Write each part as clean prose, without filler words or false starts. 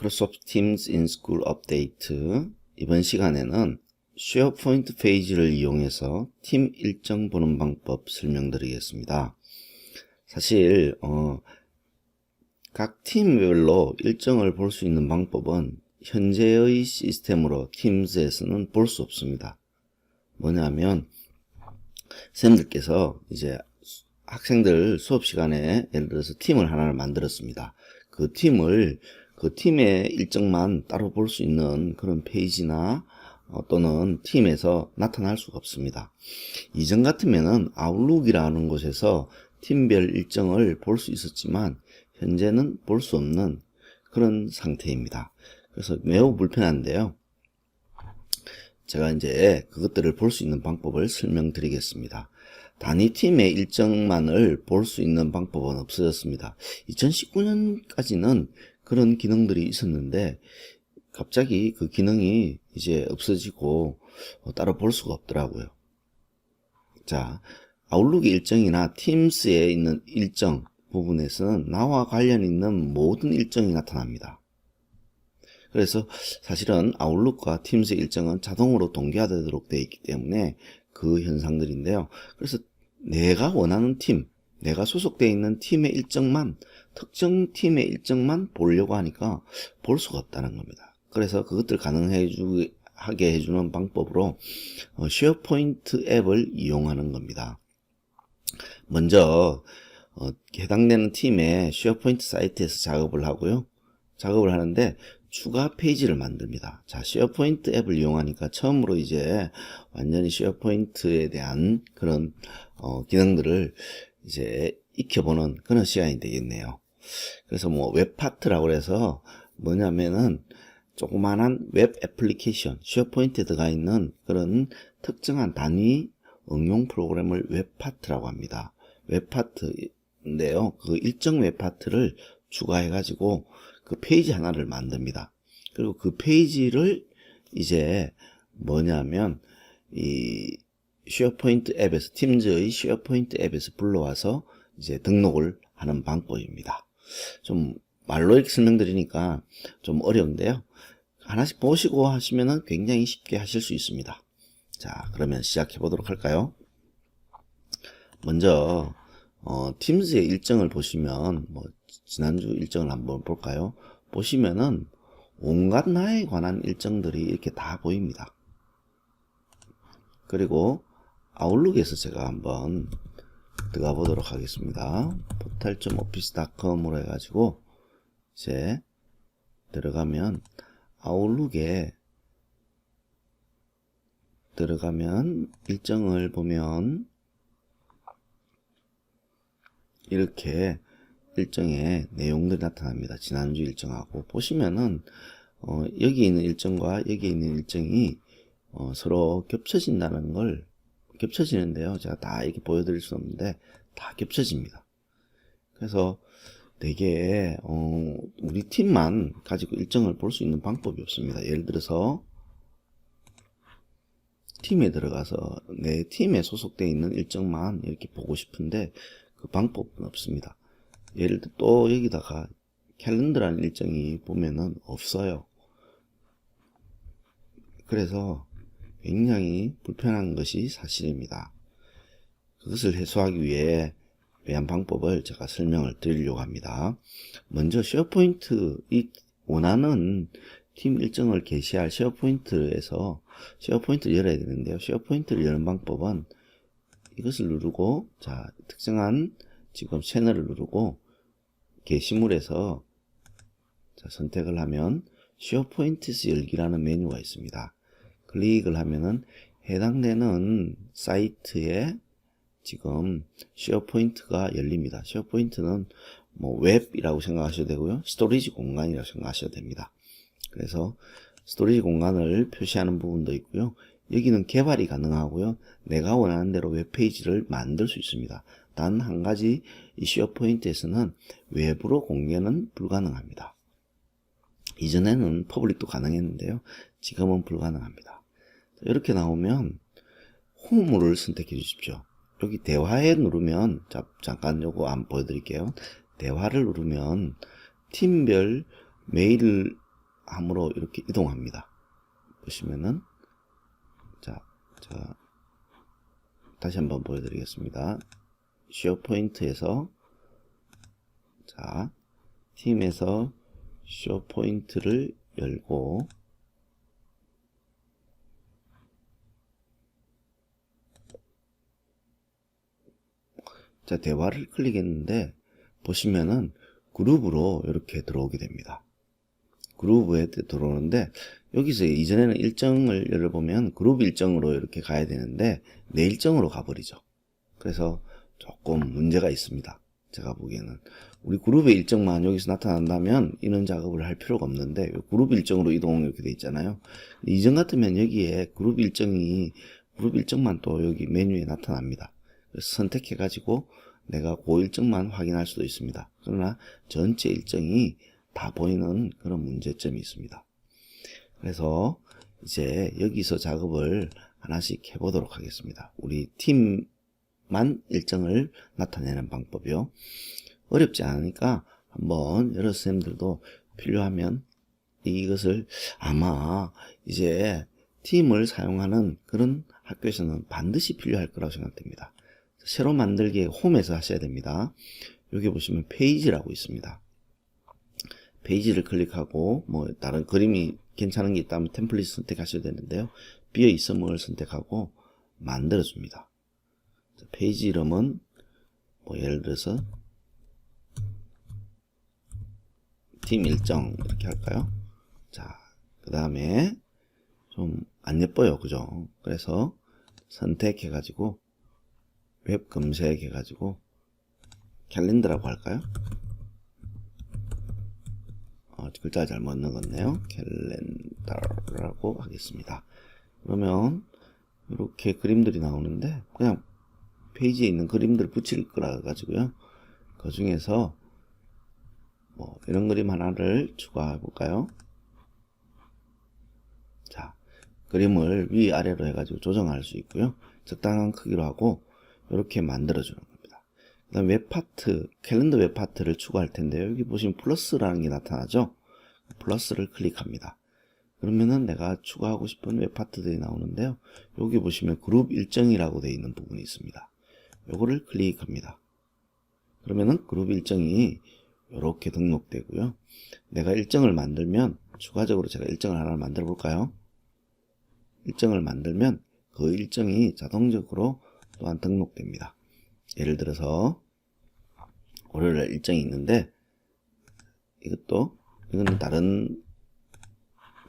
마이크로소프트 팀즈 인 스쿨 업데이트. 이번 시간에는 쉐어포인트 페이지를 이용해서 팀 일정 보는 방법 설명드리겠습니다. 사실 각 팀별로 일정을 볼 수 있는 방법은 현재의 시스템으로 팀즈에서는 볼 수 없습니다. 뭐냐면 선생님들께서 이제 학생들 수업 시간에 예를 들어서 팀을 하나를 만들었습니다. 그 팀의 일정만 따로 볼 수 있는 그런 페이지나 또는 팀에서 나타날 수가 없습니다. 이전 같으면은 아웃룩이라는 곳에서 팀별 일정을 볼 수 있었지만 현재는 볼 수 없는 그런 상태입니다. 그래서 매우 불편한데요. 제가 이제 그것들을 볼 수 있는 방법을 설명드리겠습니다. 단위 팀의 일정만을 볼 수 있는 방법은 없어졌습니다. 2019년까지는 그런 기능들이 있었는데 갑자기 그 기능이 이제 없어지고 따로 볼 수가 없더라고요. 자, 아웃룩의 일정이나 팀스에 있는 일정 부분에서는 나와 관련 있는 모든 일정이 나타납니다. 그래서 사실은 아웃룩과 팀스의 일정은 자동으로 동기화되도록 되어 있기 때문에 그 현상들인데요. 그래서 내가 원하는 팀, 내가 소속되어 있는 팀의 일정만, 특정 팀의 일정만 보려고 하니까 볼 수가 없다는 겁니다. 그래서 그것들 가능하게 해주는 방법으로 쉐어포인트 앱을 이용하는 겁니다. 먼저 해당되는 팀의 쉐어포인트 사이트에서 작업을 하고요. 작업을 하는데 추가 페이지를 만듭니다. 자, 쉐어포인트 앱을 이용하니까 처음으로 이제 완전히 쉐어포인트에 대한 그런 기능들을 이제 익혀보는 그런 시간이 되겠네요. 그래서 뭐 웹파트라고 해서 뭐냐면은 조그만한 웹 애플리케이션, 쉐어포인트에 들어가 있는 그런 특정한 단위 응용 프로그램을 웹파트라고 합니다. 웹파트인데요. 그 일정 웹파트를 추가해가지고 그 페이지 하나를 만듭니다. 그리고 그 페이지를 이제 뭐냐면 이 쉐어포인트 앱에서 팀즈의 쉐어포인트 앱에서 불러와서 이제 등록을 하는 방법입니다. 좀 말로 이렇게 설명드리니까 좀 어려운데요. 하나씩 보시고 하시면은 굉장히 쉽게 하실 수 있습니다. 자, 그러면 시작해 보도록 할까요? 먼저 팀즈의 일정을 보시면 지난주 일정을 한번 볼까요? 보시면은 온갖 나에 관한 일정들이 이렇게 다 보입니다. 그리고 아웃룩에서 제가 한번 들어가 보도록 하겠습니다. portal.office.com으로 해가지고 이제 들어가면 아웃룩에 들어가면 일정을 보면 이렇게 일정의 내용들이 나타납니다. 지난주 일정하고 보시면은 여기 있는 일정과 여기 있는 일정이 서로 겹쳐진다는 걸 겹쳐지는데요. 제가 다 이렇게 보여드릴 수 없는데 다 겹쳐집니다. 그래서 되게 우리 팀만 가지고 일정을 볼 수 있는 방법이 없습니다. 예를 들어서 팀에 들어가서 내 팀에 소속되어 있는 일정만 이렇게 보고 싶은데 그 방법은 없습니다. 예를 들어 또 여기다가 캘린더라는 일정이 보면은 없어요. 그래서 굉장히 불편한 것이 사실입니다. 그것을 해소하기 위해 위한 방법을 제가 설명을 드리려고 합니다. 먼저 쉐어포인트, 이 원하는 팀 일정을 게시할 쉐어포인트에서 쉐어포인트를 열어야 되는데요. 쉐어포인트를 여는 방법은 이것을 누르고, 자, 특정한 지금 채널을 누르고 게시물에서 자, 선택을 하면 쉐어포인트에서 열기라는 메뉴가 있습니다. 클릭을 하면은 해당되는 사이트에 지금 쉐어포인트가 열립니다. 쉐어포인트는 뭐 웹이라고 생각하셔도 되고요. 스토리지 공간이라고 생각하셔도 됩니다. 그래서 스토리지 공간을 표시하는 부분도 있고요. 여기는 개발이 가능하고요. 내가 원하는 대로 웹페이지를 만들 수 있습니다. 단 한 가지 이 쉐어포인트에서는 외부로 공개는 불가능합니다. 이전에는 퍼블릭도 가능했는데요. 지금은 불가능합니다. 이렇게 나오면 홈을 선택해 주십시오. 여기 대화에 누르면 잠깐 요거 한번 보여드릴게요. 대화를 누르면 팀별 메일 함으로 이렇게 이동합니다. 보시면은 자, 다시 한번 보여드리겠습니다. 쉐어포인트에서 자, 팀에서 쉐어포인트를 열고 자, 대화를 클릭했는데 보시면은 그룹으로 이렇게 들어오게 됩니다. 그룹에 들어오는데 여기서 이전에는 일정을 열어보면 그룹 일정으로 이렇게 가야 되는데 내 일정으로 가버리죠. 그래서 조금 문제가 있습니다. 제가 보기에는 우리 그룹의 일정만 여기서 나타난다면 인원 작업을 할 필요가 없는데 그룹 일정으로 이동 이렇게 돼 있잖아요. 이전 같으면 여기에 그룹 일정만 또 여기 메뉴에 나타납니다. 그래서 선택해 가지고 내가 그 일정만 확인할 수도 있습니다. 그러나 전체 일정이 다 보이는 그런 문제점이 있습니다. 그래서 이제 여기서 작업을 하나씩 해보도록 하겠습니다. 우리 팀만 일정을 나타내는 방법이요. 어렵지 않으니까 한번 여러 선생님들도 필요하면 이것을 아마 이제 팀을 사용하는 그런 학교에서는 반드시 필요할 거라고 생각됩니다. 새로 만들기 홈에서 하셔야 됩니다. 여기 보시면 페이지라고 있습니다. 페이지를 클릭하고 뭐 다른 그림이 괜찮은 게 있다면 템플릿 선택하셔야 되는데요. 비어 있음을 선택하고 만들어 줍니다. 페이지 이름은 뭐 예를 들어서 팀 일정 이렇게 할까요? 자, 그 다음에 좀 안 예뻐요, 그죠? 그래서 선택해 가지고 웹 검색해 가지고 캘린더라고 할까요? 글자 잘못 넣었네요. 캘린더라고 하겠습니다. 그러면 이렇게 그림들이 나오는데 그냥 페이지에 있는 그림들 붙일 거라 가지고요. 그 중에서 뭐 이런 그림 하나를 추가해 볼까요? 자, 그림을 위아래로 해가지고 조정할 수 있고요. 적당한 크기로 하고 이렇게 만들어 주는 겁니다. 그 다음 웹 파트, 캘린더 웹 파트를 추가할 텐데요. 여기 보시면 플러스라는 게 나타나죠. 플러스를 클릭합니다. 그러면은 내가 추가하고 싶은 웹 파트들이 나오는데요. 여기 보시면 그룹 일정이라고 되어 있는 부분이 있습니다. 요거를 클릭합니다. 그러면은 그룹 일정이 이렇게 등록되고요. 내가 일정을 만들면 추가적으로 제가 일정을 하나 만들어 볼까요? 일정을 만들면 그 일정이 자동적으로 또한 등록됩니다. 예를 들어서 월요일 일정이 있는데 이거는 다른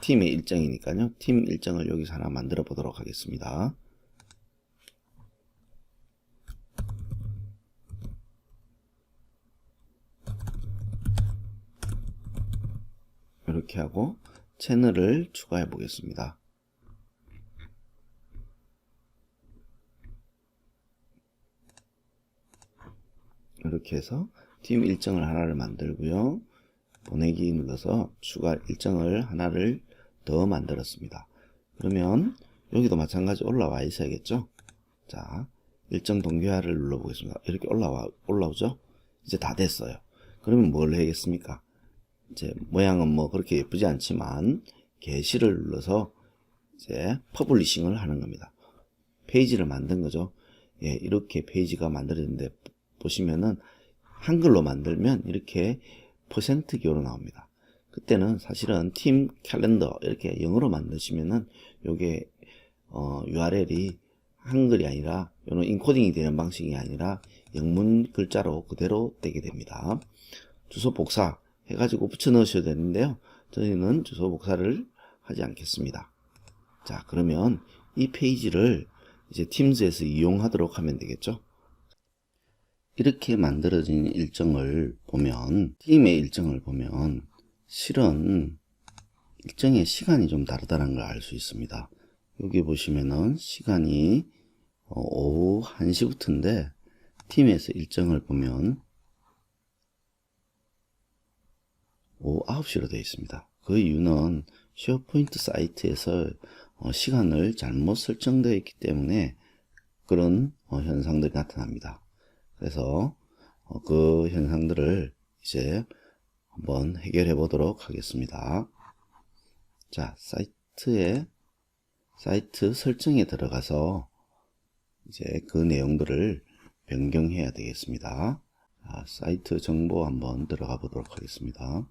팀의 일정이니까요. 팀 일정을 여기서 하나 만들어 보도록 하겠습니다. 이렇게 하고 채널을 추가해 보겠습니다. 이렇게 해서 팀 일정을 하나를 만들고요. 보내기 눌러서 추가 일정을 하나를 더 만들었습니다. 그러면 여기도 마찬가지 올라와 있어야겠죠. 자, 일정 동기화를 눌러 보겠습니다. 이렇게 올라오죠. 이제 다 됐어요. 그러면 뭘 해야겠습니까? 이제 모양은 뭐 그렇게 예쁘지 않지만 게시를 눌러서 이제 퍼블리싱을 하는 겁니다. 페이지를 만든 거죠. 예, 이렇게 페이지가 만들어졌는데 보시면은 한글로 만들면 이렇게 퍼센트기호로 나옵니다. 그때는 사실은 팀 캘린더 이렇게 영어로 만드시면은 요게 URL이 한글이 아니라 요는 인코딩이 되는 방식이 아니라 영문 글자로 그대로 되게 됩니다. 주소 복사 해가지고 붙여 넣으셔야 되는데요. 저희는 주소 복사를 하지 않겠습니다. 자, 그러면 이 페이지를 이제 팀즈에서 이용하도록 하면 되겠죠. 이렇게 만들어진 일정을 보면, 팀의 일정을 보면 실은 일정의 시간이 좀 다르다는 걸 알 수 있습니다. 여기 보시면은 시간이 오후 1시부터인데 팀에서 일정을 보면 오후 9시로 되어 있습니다. 그 이유는 쉐어포인트 사이트에서 시간을 잘못 설정되어 있기 때문에 그런 현상들이 나타납니다. 그래서 그 현상들을 이제 한번 해결해 보도록 하겠습니다. 자, 사이트 설정에 들어가서 이제 그 내용들을 변경해야 되겠습니다. 자, 사이트 정보 한번 들어가 보도록 하겠습니다.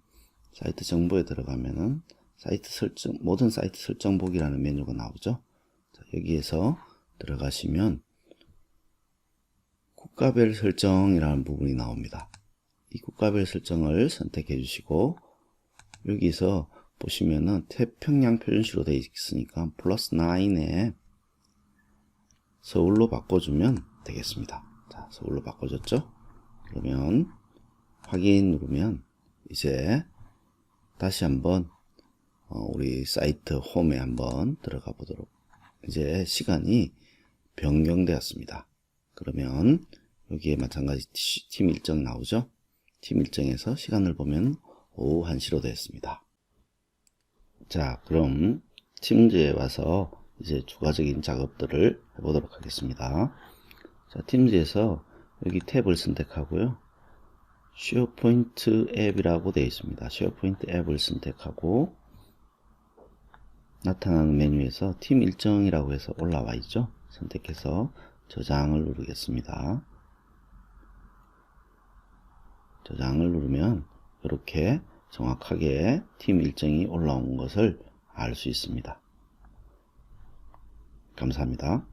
사이트 정보에 들어가면은 사이트 설정, 모든 사이트 설정 보기라는 메뉴가 나오죠. 자, 여기에서 들어가시면 국가별 설정이라는 부분이 나옵니다. 이 국가별 설정을 선택해 주시고 여기서 보시면은 태평양 표준시로 되어 있으니까 플러스 9에 서울로 바꿔주면 되겠습니다. 자, 서울로 바꿔줬죠? 그러면 확인 누르면 이제 다시 한번 우리 사이트 홈에 한번 들어가 보도록. 이제 시간이 변경되었습니다. 그러면 여기에 마찬가지 팀 일정 나오죠? 팀 일정에서 시간을 보면 오후 1시로 되었습니다. 자, 그럼 팀즈에 와서 이제 추가적인 작업들을 해보도록 하겠습니다. 자, 팀즈에서 여기 탭을 선택하고요. 쉐어포인트 앱이라고 되어 있습니다. 쉐어포인트 앱을 선택하고 나타나는 메뉴에서 팀 일정이라고 해서 올라와 있죠. 선택해서 저장을 누르겠습니다. 저장을 누르면 이렇게 정확하게 팀 일정이 올라온 것을 알 수 있습니다. 감사합니다.